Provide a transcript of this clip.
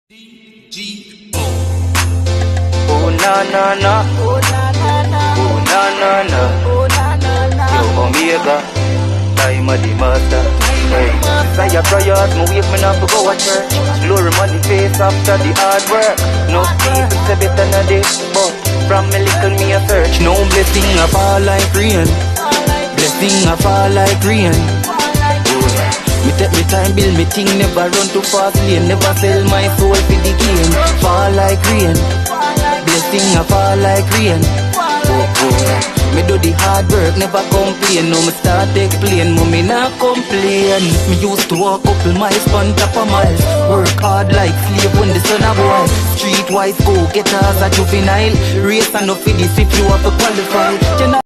D-G-O. Oh na na na, Oh na na na, oh na na na. oh na na na. Yo Omega, time of the master. Hey, say your prayers, me wake me up to go to church. Glory on the face after the hard work. No people say better than this, but from me little me a search. No blessing a fall like rain, blessing a fall like rain. Me take me time, build me thing, never run too fast lane, never sell my soul for the game. Fall like rain, blessing a fall like rain. Me do the hard work, never complain. No, me start explain, me not complain. Me used to walk up miles, on top of miles. Work hard like slave when the sun a boil. Streetwise go, get us a juvenile. Race enough for this if you have to qualify.